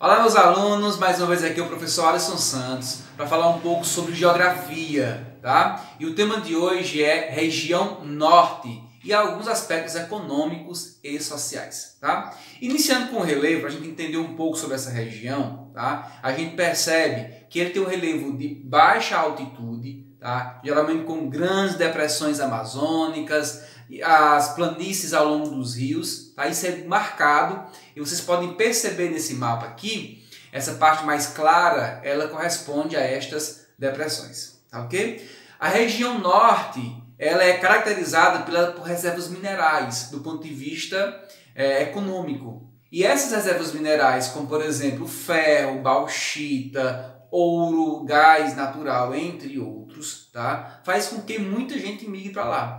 Olá meus alunos, mais uma vez aqui é o professor Alisson Santos para falar um pouco sobre geografia, tá? E o tema de hoje é região norte e alguns aspectos econômicos e sociais, tá? Iniciando com o relevo, para a gente entender um pouco sobre essa região, tá? A gente percebe que ele tem um relevo de baixa altitude, tá? Geralmente com grandes depressões amazônicas, as planícies ao longo dos rios, tá? Isso é marcado e vocês podem perceber nesse mapa aqui, essa parte mais clara, ela corresponde a estas depressões, tá ok? A região norte, ela é caracterizada por reservas minerais, do ponto de vista econômico. E essas reservas minerais, como por exemplo ferro, bauxita, ouro, gás natural, entre outros, tá? Faz com que muita gente migre para lá.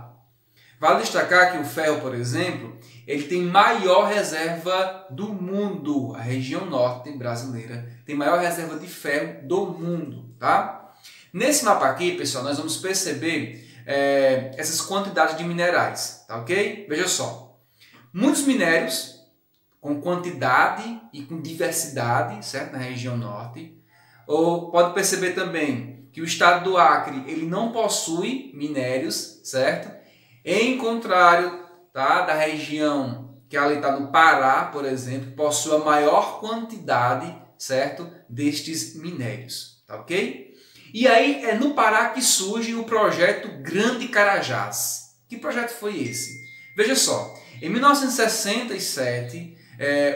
Vale destacar que o ferro, por exemplo, ele tem maior reserva do mundo. A região norte brasileira tem maior reserva de ferro do mundo, tá? Nesse mapa aqui, pessoal, nós vamos perceber essas quantidades de minerais, tá ok? Veja só, muitos minérios com quantidade e com diversidade, certo? Na região norte. Ou pode perceber também que o estado do Acre, ele não possui minérios, certo? Em contrário, tá, da região que ali está no Pará, por exemplo, possui a maior quantidade, certo, destes minérios, tá ok? E aí é no Pará que surge o projeto Grande Carajás. Que projeto foi esse? Veja só, em 1967,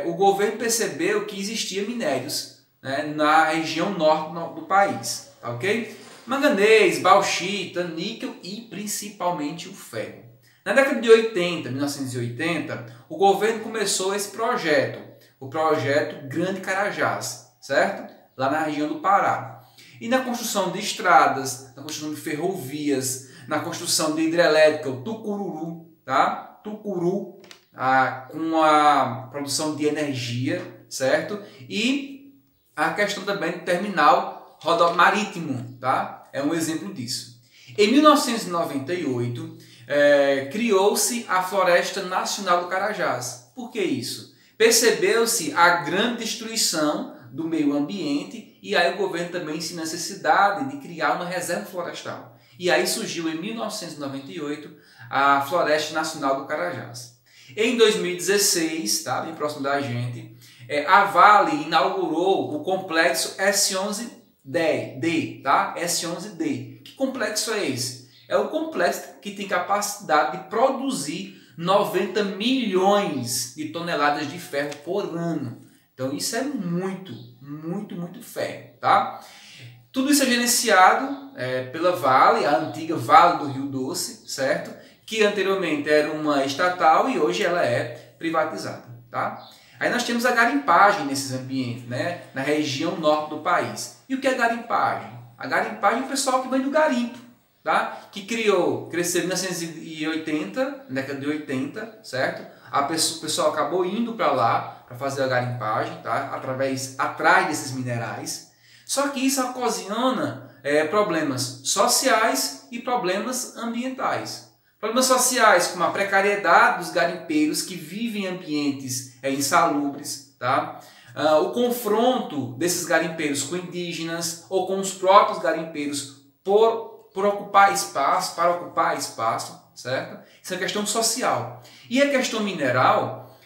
o governo percebeu que existia minérios, né, na região norte do país, tá ok? Manganês, bauxita, níquel e principalmente o ferro. Na década de 80, 1980, o governo começou esse projeto, o projeto Grande Carajás, certo? Lá na região do Pará. E na construção de estradas, na construção de ferrovias, na construção de hidrelétrica, o Tucururu, tá? Tucuru, com a produção de energia, certo? E a questão também do terminal marítimo, tá? É um exemplo disso. Em 1998, criou-se a Floresta Nacional do Carajás. Por que isso? Percebeu-se a grande destruição do meio ambiente e aí o governo também se necessidade de criar uma reserva florestal. E aí surgiu em 1998 a Floresta Nacional do Carajás. Em 2016, tá, bem próximo da gente, a Vale inaugurou o complexo S11D, tá? S11D. Que complexo é esse? É o complexo que tem capacidade de produzir 90 milhões de toneladas de ferro por ano. Então isso é muito ferro, tá? Tudo isso é gerenciado pela Vale, a antiga Vale do Rio Doce, certo? Que anteriormente era uma estatal e hoje ela é privatizada, tá? Aí nós temos a garimpagem nesses ambientes, né? Na região norte do país. E o que é garimpagem? A garimpagem é o pessoal que vem do garimpo, tá? Que cresceu em 1980, na década de 80, certo? O pessoal acabou indo para lá para fazer a garimpagem, tá? Atrás desses minerais. Só que isso ocasiona problemas sociais e problemas ambientais. Problemas sociais como a precariedade dos garimpeiros que vivem em ambientes insalubres, tá? O confronto desses garimpeiros com indígenas ou com os próprios garimpeiros para ocupar espaço, certo? Isso é questão social. E a questão mineral,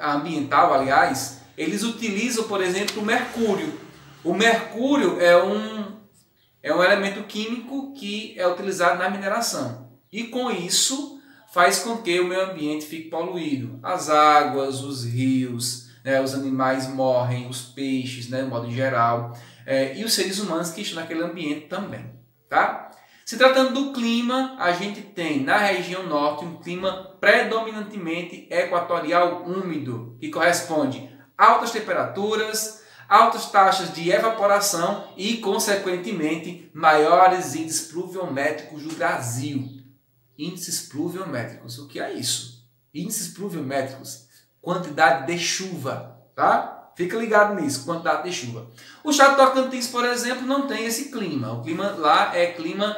a ambiental, aliás, eles utilizam, por exemplo, o mercúrio. O mercúrio é um elemento químico que é utilizado na mineração. E com isso faz com que o meio ambiente fique poluído. As águas, os rios, né, os animais morrem, os peixes, né, de modo geral, e os seres humanos que estão naquele ambiente também. Tá? Se tratando do clima, a gente tem na região norte um clima predominantemente equatorial úmido, que corresponde a altas temperaturas, altas taxas de evaporação e, consequentemente, maiores índices pluviométricos do Brasil. Índices pluviométricos. O que é isso? Índices pluviométricos. Quantidade de chuva. Tá? Fica ligado nisso. Quantidade de chuva. O estado do Tocantins, por exemplo, não tem esse clima. O clima lá é clima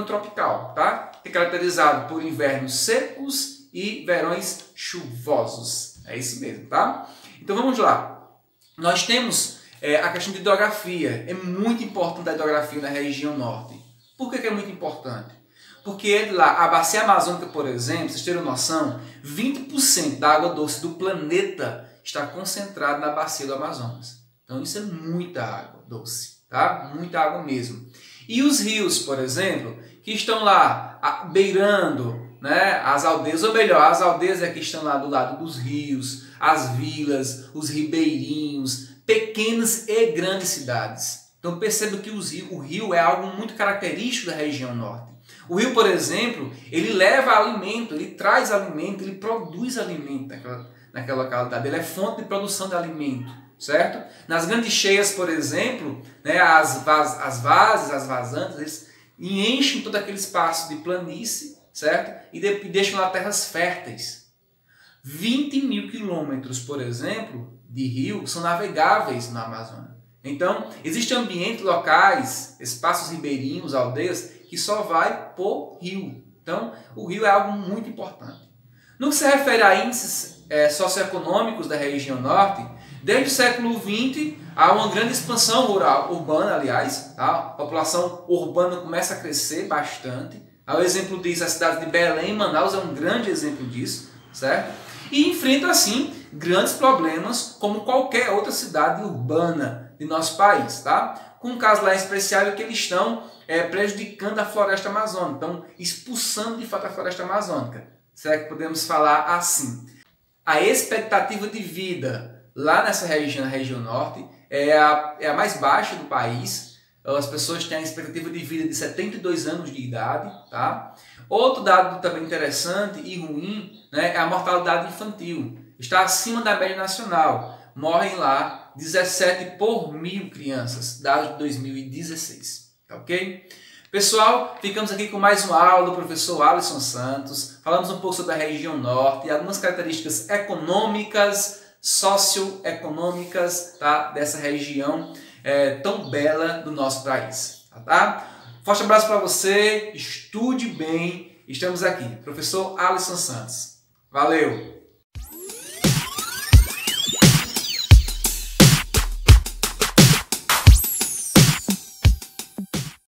tropical. Tá? É caracterizado por invernos secos e verões chuvosos. É isso mesmo. Tá? Então vamos lá. nós temos a questão de hidrografia. É muito importante a hidrografia na região norte. Por que é muito importante? Porque lá, a bacia amazônica, por exemplo, vocês terem noção, 20% da água doce do planeta está concentrada na bacia do Amazonas. Então isso é muita água doce, tá? Muita água mesmo. E os rios, por exemplo, que estão lá beirando, né, as aldeias, ou melhor, as aldeias que estão lá do lado dos rios, as vilas, os ribeirinhos, pequenas e grandes cidades. Então perceba que o rio é algo muito característico da região norte. O rio, por exemplo, ele leva alimento, ele traz alimento, ele produz alimento naquela localidade, ele é fonte de produção de alimento, certo? Nas grandes cheias, por exemplo, né, as vazes, as vazantes, eles enchem todo aquele espaço de planície, certo? E deixam lá terras férteis. 20 mil quilômetros, por exemplo, de rio são navegáveis no Amazonas. Então, existem ambientes locais, espaços ribeirinhos, aldeias, que só vai por rio. Então, o rio é algo muito importante. No que se refere a índices socioeconômicos da região norte, desde o século XX há uma grande expansão rural, urbana, aliás. Tá? A população urbana começa a crescer bastante. O exemplo disso, a cidade de Belém, Manaus, é um grande exemplo disso, certo? E enfrenta, assim, grandes problemas como qualquer outra cidade urbana de nosso país, tá? Com um caso lá em especial é que eles estão prejudicando a floresta amazônica, estão expulsando de fato a floresta amazônica. Será que podemos falar assim? A expectativa de vida lá nessa região, na região norte, é a mais baixa do país. As pessoas têm a expectativa de vida de 72 anos de idade, tá? Outro dado também interessante e ruim, né, é a mortalidade infantil. Está acima da média nacional. Morrem lá 17 por 1000 crianças, dados de 2016. Tá ok? Pessoal, ficamos aqui com mais uma aula do professor Alisson Santos. Falamos um pouco sobre a região norte e algumas características econômicas, socioeconômicas, tá, dessa região tão bela do nosso país. Tá? Forte abraço para você, estude bem. Estamos aqui, professor Alisson Santos. Valeu!